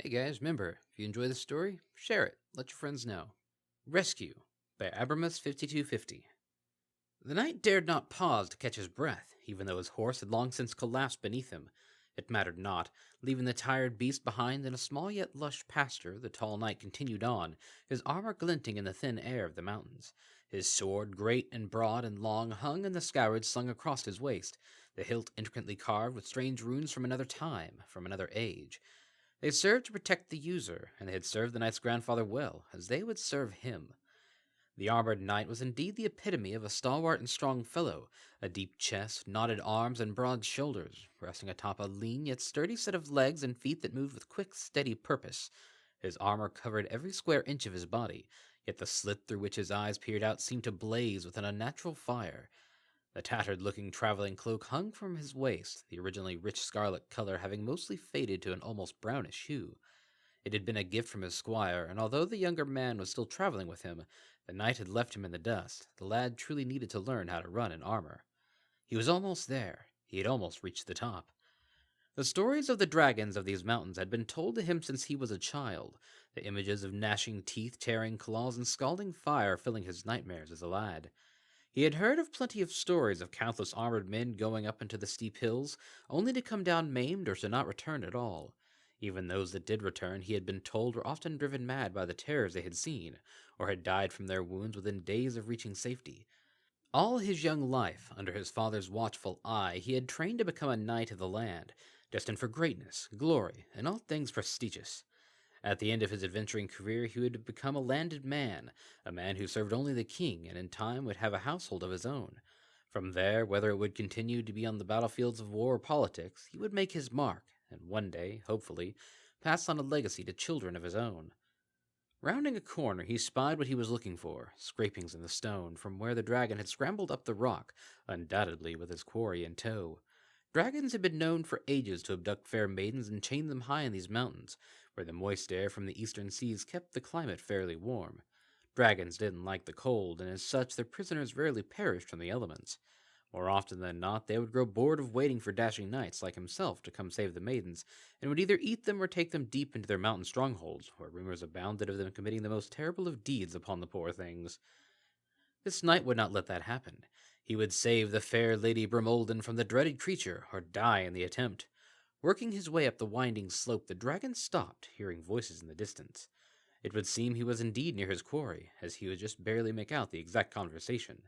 Hey guys, remember, if you enjoy the story, share it, let your friends know. Rescue by Abramus5250. The knight dared not pause to catch his breath, even though his horse had long since collapsed beneath him. It mattered not. Leaving the tired beast behind in a small yet lush pasture, the tall knight continued on, his armor glinting in the thin air of the mountains. His sword, great and broad and long, hung in the scabbard slung across his waist, the hilt intricately carved with strange runes from another time, from another age. They served to protect the user, and they had served the knight's grandfather well, as they would serve him. The armored knight was indeed the epitome of a stalwart and strong fellow, a deep chest, knotted arms, and broad shoulders, resting atop a lean yet sturdy set of legs and feet that moved with quick, steady purpose. His armor covered every square inch of his body, yet the slit through which his eyes peered out seemed to blaze with an unnatural fire. The tattered-looking traveling cloak hung from his waist, the originally rich scarlet color having mostly faded to an almost brownish hue. It had been a gift from his squire, and although the younger man was still traveling with him, the knight had left him in the dust. The lad truly needed to learn how to run in armor. He was almost there. He had almost reached the top. The stories of the dragons of these mountains had been told to him since he was a child, the images of gnashing teeth, tearing claws, and scalding fire filling his nightmares as a lad. He had heard of plenty of stories of countless armored men going up into the steep hills, only to come down maimed or to not return at all. Even those that did return, he had been told, were often driven mad by the terrors they had seen, or had died from their wounds within days of reaching safety. All his young life, under his father's watchful eye, he had trained to become a knight of the land, destined for greatness, glory, and all things prestigious. At the end of his adventuring career, he would become a landed man, a man who served only the king, and in time would have a household of his own. From there, whether it would continue to be on the battlefields of war or politics, he would make his mark, and one day, hopefully, pass on a legacy to children of his own. Rounding a corner, he spied what he was looking for, scrapings in the stone, from where the dragon had scrambled up the rock, undoubtedly with his quarry in tow. Dragons had been known for ages to abduct fair maidens and chain them high in these mountains, where the moist air from the eastern seas kept the climate fairly warm. Dragons didn't like the cold, and as such their prisoners rarely perished from the elements. More often than not, they would grow bored of waiting for dashing knights like himself to come save the maidens, and would either eat them or take them deep into their mountain strongholds, where rumors abounded of them committing the most terrible of deeds upon the poor things. This knight would not let that happen. He would save the fair Lady Brimolden from the dreaded creature, or die in the attempt. Working his way up the winding slope, the dragon stopped, hearing voices in the distance. It would seem he was indeed near his quarry, as he would just barely make out the exact conversation.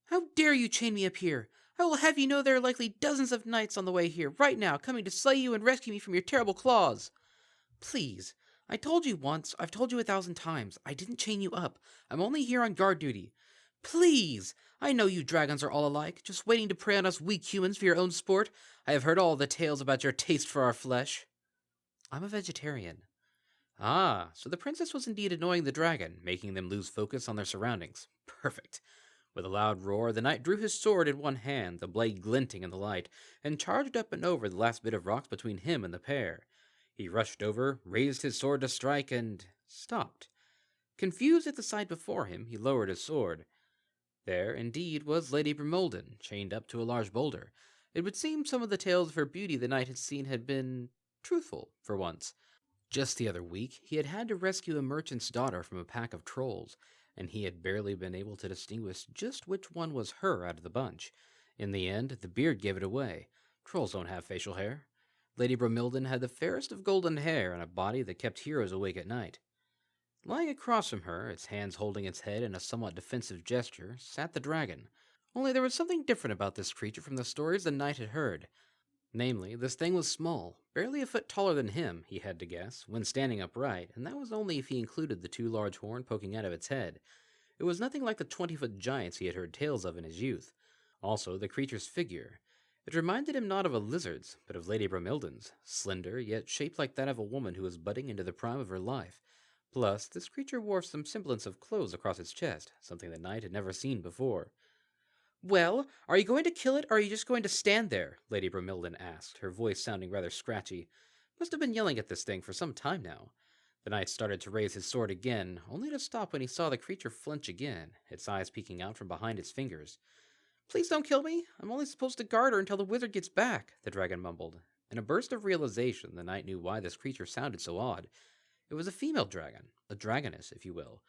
"How dare you chain me up here? I will have you know there are likely dozens of knights on the way here, right now, coming to slay you and rescue me from your terrible claws. Please, I told you once, I've told you 1,000 times, I didn't chain you up. I'm only here on guard duty. Please! I know you dragons are all alike, just waiting to prey on us weak humans for your own sport. I have heard all the tales about your taste for our flesh." "I'm a vegetarian." Ah, so the princess was indeed annoying the dragon, making them lose focus on their surroundings. Perfect. With a loud roar, the knight drew his sword in one hand, the blade glinting in the light, and charged up and over the last bit of rocks between him and the pair. He rushed over, raised his sword to strike, and stopped. Confused at the sight before him, he lowered his sword. There, indeed, was Lady Brimolden, chained up to a large boulder. It would seem some of the tales of her beauty the knight had seen had been truthful, for once. Just the other week, he had had to rescue a merchant's daughter from a pack of trolls, and he had barely been able to distinguish just which one was her out of the bunch. In the end, the beard gave it away. Trolls don't have facial hair. Lady Brimolden had the fairest of golden hair and a body that kept heroes awake at night. Lying across from her, its hands holding its head in a somewhat defensive gesture, sat the dragon. Only there was something different about this creature from the stories the knight had heard. Namely, this thing was small, barely a foot taller than him, he had to guess, when standing upright, and that was only if he included the two large horns poking out of its head. It was nothing like the 20-foot giants he had heard tales of in his youth. Also, the creature's figure. It reminded him not of a lizard's, but of Lady Brimolden's, slender, yet shaped like that of a woman who was budding into the prime of her life. Plus, this creature wore some semblance of clothes across its chest, something the knight had never seen before. "Well, are you going to kill it, or are you just going to stand there?" Lady Brimolden asked, her voice sounding rather scratchy. Must have been yelling at this thing for some time now. The knight started to raise his sword again, only to stop when he saw the creature flinch again, its eyes peeking out from behind its fingers. "Please don't kill me. I'm only supposed to guard her until the wizard gets back," the dragon mumbled. In a burst of realization, the knight knew why this creature sounded so odd. It was a female dragon, a dragoness, if you will.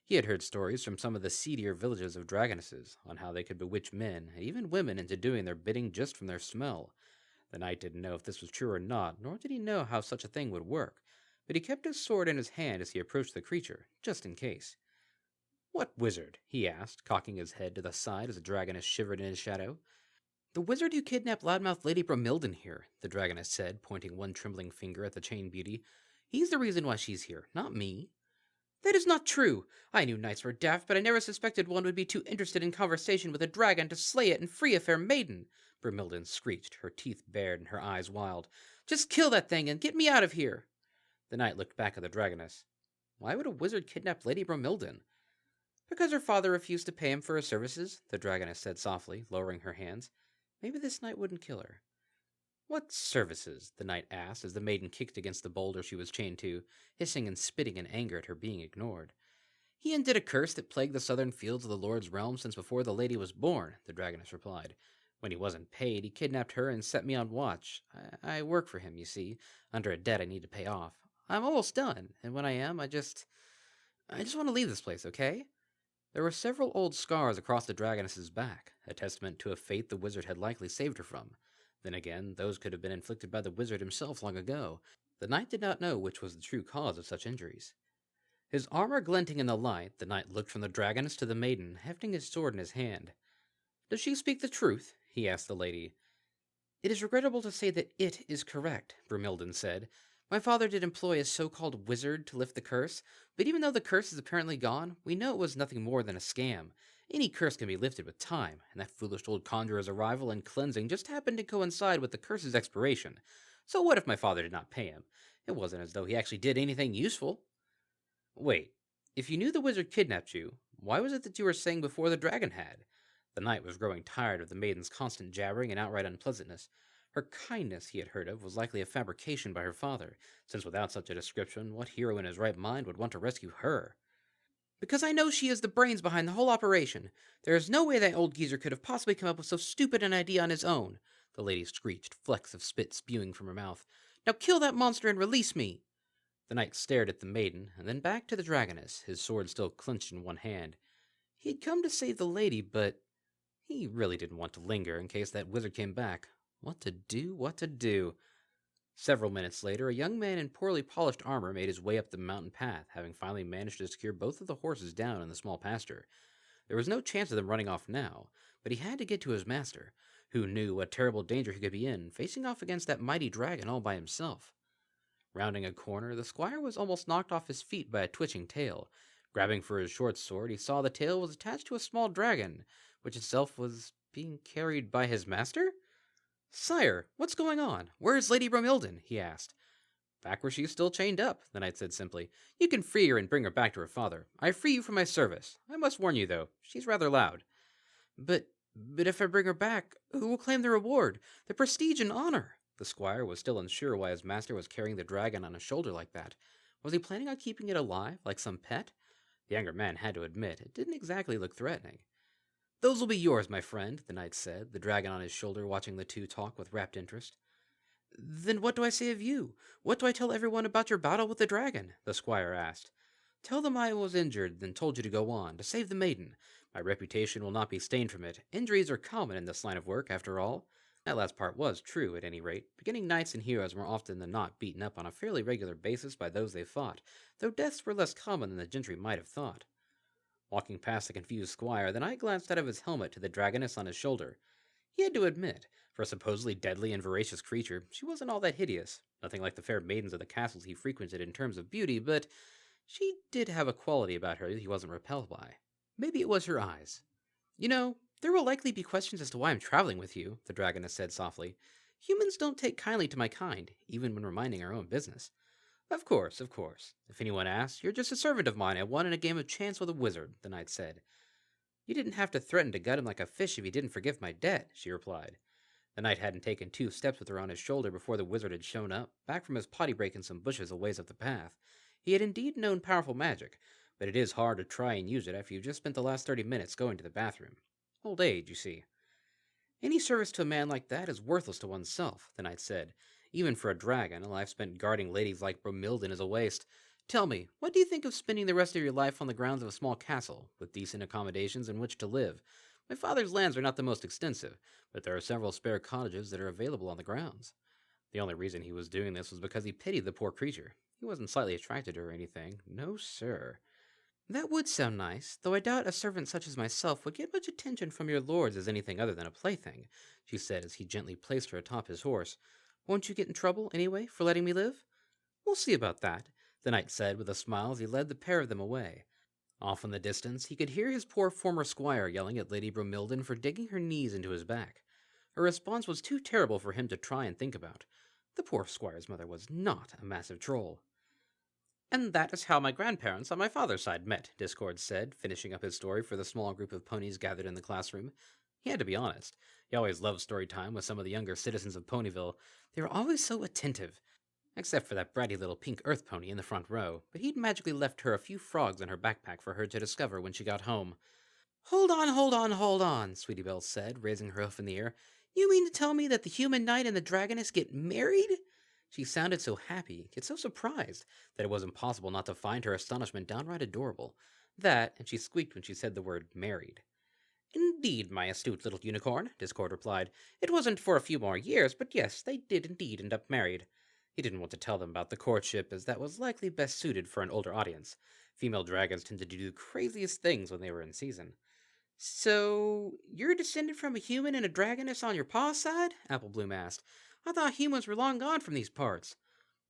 He had heard stories from some of the seedier villages of dragonesses on how they could bewitch men, and even women, into doing their bidding just from their smell. The knight didn't know if this was true or not, nor did he know how such a thing would work, but he kept his sword in his hand as he approached the creature, just in case. "What wizard?" he asked, cocking his head to the side as the dragoness shivered in his shadow. "The wizard who kidnapped loudmouth Lady Bromilden here," the dragoness said, pointing one trembling finger at the chained beauty. "He's the reason why she's here, not me." "That is not true. I knew knights were daft, but I never suspected one would be too interested in conversation with a dragon to slay it and free a fair maiden," Bromilden screeched, her teeth bared and her eyes wild. "Just kill that thing and get me out of here." The knight looked back at the dragoness. Why would a wizard kidnap Lady Bromilden? "Because her father refused to pay him for his services," the dragoness said softly, lowering her hands. Maybe this knight wouldn't kill her. "What services?" the knight asked as the maiden kicked against the boulder she was chained to, hissing and spitting in anger at her being ignored. "He undid a curse that plagued the southern fields of the Lord's realm since before the lady was born," the dragoness replied. "When he wasn't paid, he kidnapped her and set me on watch. I work for him, you see, under a debt I need to pay off. I'm almost done, and when I am, I just want to leave this place, okay?" There were several old scars across the dragoness's back, a testament to a fate the wizard had likely saved her from. Then again, those could have been inflicted by the wizard himself long ago. The knight did not know which was the true cause of such injuries. His armor glinting in the light, the knight looked from the dragoness to the maiden, hefting his sword in his hand. "Does she speak the truth?" he asked the lady. "It is regrettable to say that it is correct," Bromilden said. "My father did employ a so-called wizard to lift the curse, but even though the curse is apparently gone, we know it was nothing more than a scam. Any curse can be lifted with time, and that foolish old conjurer's arrival and cleansing just happened to coincide with the curse's expiration. So what if my father did not pay him? It wasn't as though he actually did anything useful." "Wait, if you knew the wizard kidnapped you, why was it that you were saying before the dragon had?" The knight was growing tired of the maiden's constant jabbering and outright unpleasantness. Her kindness, he had heard of, was likely a fabrication by her father, since without such a description, what hero in his right mind would want to rescue her? "Because I know she is the brains behind the whole operation. There is no way that old geezer could have possibly come up with so stupid an idea on his own," the lady screeched, flecks of spit spewing from her mouth. "Now kill that monster and release me." The knight stared at the maiden, and then back to the dragoness, his sword still clenched in one hand. He had come to save the lady, but he really didn't want to linger in case that wizard came back. What to do, what to do? Several minutes later, a young man in poorly polished armor made his way up the mountain path, having finally managed to secure both of the horses down in the small pasture. There was no chance of them running off now, but he had to get to his master, who knew what terrible danger he could be in, facing off against that mighty dragon all by himself. Rounding a corner, the squire was almost knocked off his feet by a twitching tail. Grabbing for his short sword, he saw the tail was attached to a small dragon, which itself was being carried by his master? "Sire, what's going on? Where is Lady Bromilden?" he asked. "Back where she is still chained up," the knight said simply. "You can free her and bring her back to her father. I free you from my service. I must warn you, though, she's rather loud." But if I bring her back, who will claim the reward, the prestige and honor?" The squire was still unsure why his master was carrying the dragon on his shoulder like that. Was he planning on keeping it alive, like some pet? The younger man had to admit, it didn't exactly look threatening. "Those will be yours, my friend," the knight said, the dragon on his shoulder watching the two talk with rapt interest. "Then what do I say of you? What do I tell everyone about your battle with the dragon?" the squire asked. "Tell them I was injured, then told you to go on, to save the maiden. My reputation will not be stained from it. Injuries are common in this line of work, after all." That last part was true, at any rate. Beginning knights and heroes were often than not beaten up on a fairly regular basis by those they fought, though deaths were less common than the gentry might have thought. Walking past the confused squire, the knight glanced out of his helmet to the dragoness on his shoulder. He had to admit, for a supposedly deadly and voracious creature, she wasn't all that hideous. Nothing like the fair maidens of the castles he frequented in terms of beauty, but she did have a quality about her that he wasn't repelled by. Maybe it was her eyes. "You know, there will likely be questions as to why I'm traveling with you," the dragoness said softly. "Humans don't take kindly to my kind, even when reminding our own business." Of course, of course. If anyone asks, you're just a servant of mine I won in a game of chance with a wizard," the knight said. "You didn't have to threaten to gut him like a fish if he didn't forgive my debt," she replied. The knight hadn't taken 2 steps with her on his shoulder before the wizard had shown up, back from his potty break in some bushes a ways up the path. He had indeed known powerful magic, but it is hard to try and use it after you've just spent the last 30 minutes going to the bathroom. Old age, you see. "Any service to a man like that is worthless to oneself," the knight said. Even for a dragon, a life spent guarding ladies like Bromilden is a waste. Tell me, what do you think of spending the rest of your life on the grounds of a small castle, with decent accommodations in which to live? My father's lands are not the most extensive, but there are several spare cottages that are available on the grounds. The only reason he was doing this was because he pitied the poor creature. He wasn't slightly attracted to her or anything. No, sir. That would sound nice, though I doubt a servant such as myself would get much attention from your lords as anything other than a plaything, she said as he gently placed her atop his horse. Won't you get in trouble, anyway, for letting me live? We'll see about that, the knight said with a smile as he led the pair of them away. Off in the distance, he could hear his poor former squire yelling at Lady Bromilden for digging her knees into his back. Her response was too terrible for him to try and think about. The poor squire's mother was not a massive troll. And that is how my grandparents on my father's side met, Discord said, finishing up his story for the small group of ponies gathered in the classroom. He had to be honest. He always loved story time with some of the younger citizens of Ponyville. They were always so attentive. Except for that bratty little pink earth pony in the front row, but he'd magically left her a few frogs in her backpack for her to discover when she got home. Hold on, hold on, hold on, Sweetie Belle said, raising her hoof in the air. You mean to tell me that the human knight and the dragoness get married? She sounded so happy, yet so surprised, that it was impossible not to find her astonishment downright adorable. That, and she squeaked when she said the word married. Indeed, my astute little unicorn, Discord replied. It wasn't for a few more years, but yes, they did indeed end up married. He didn't want to tell them about the courtship, as that was likely best suited for an older audience. Female dragons tended to do the craziest things when they were in season. So, you're descended from a human and a dragoness on your pa's side? Applebloom asked. I thought humans were long gone from these parts.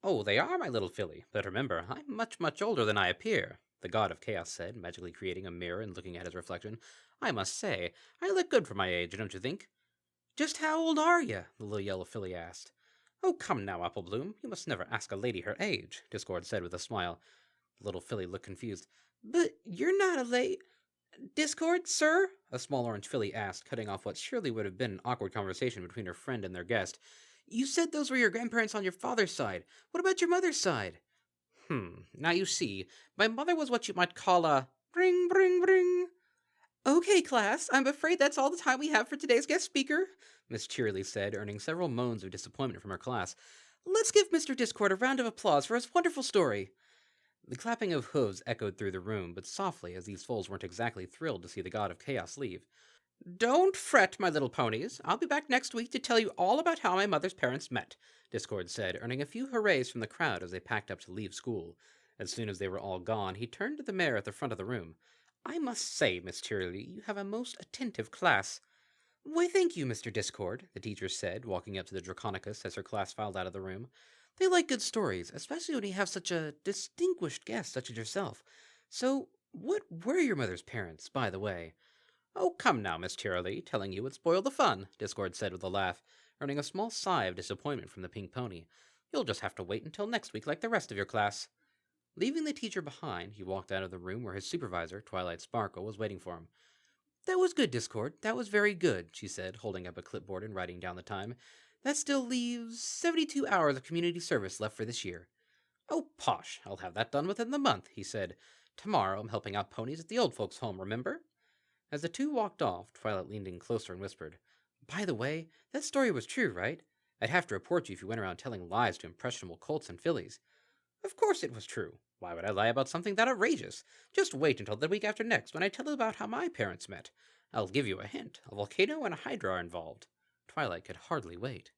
Oh, they are, my little filly, but remember, I'm much, much older than I appear, the god of chaos said, magically creating a mirror and looking at his reflection. I must say, I look good for my age, don't you think? Just how old are you? The little yellow filly asked. Oh, come now, Applebloom, you must never ask a lady her age, Discord said with a smile. The little filly looked confused. But you're not a Discord, sir? A small orange filly asked, cutting off what surely would have been an awkward conversation between her friend and their guest. You said those were your grandparents on your father's side. What about your mother's side? Now you see, my mother was what you might call a bring, bring, bring. Okay, class, I'm afraid that's all the time we have for today's guest speaker, Miss Cheerily said, earning several moans of disappointment from her class. Let's give Mr. Discord a round of applause for his wonderful story. The clapping of hooves echoed through the room, but softly, as these foals weren't exactly thrilled to see the god of chaos leave. Don't fret, my little ponies. I'll be back next week to tell you all about how my mother's parents met, Discord said, earning a few hoorays from the crowd as they packed up to leave school. As soon as they were all gone, he turned to the mare at the front of the room. I must say, Miss Cheerily, you have a most attentive class. Why, thank you, Mr. Discord, the teacher said, walking up to the Draconicus as her class filed out of the room. They like good stories, especially when you have such a distinguished guest such as yourself. So, what were your mother's parents, by the way? Oh, come now, Miss Cheerily, telling you would spoil the fun, Discord said with a laugh, earning a small sigh of disappointment from the pink pony. You'll just have to wait until next week like the rest of your class. Leaving the teacher behind, he walked out of the room where his supervisor, Twilight Sparkle, was waiting for him. That was good, Discord. That was very good, she said, holding up a clipboard and writing down the time. That still leaves 72 hours of community service left for this year. Oh, posh, I'll have that done within the month, he said. Tomorrow I'm helping out ponies at the old folks' home, remember? As the two walked off, Twilight leaned in closer and whispered, By the way, that story was true, right? I'd have to report you if you went around telling lies to impressionable colts and fillies. Of course it was true. Why would I lie about something that outrageous? Just wait until the week after next when I tell you about how my parents met. I'll give you a hint. A volcano and a hydra are involved. Twilight could hardly wait.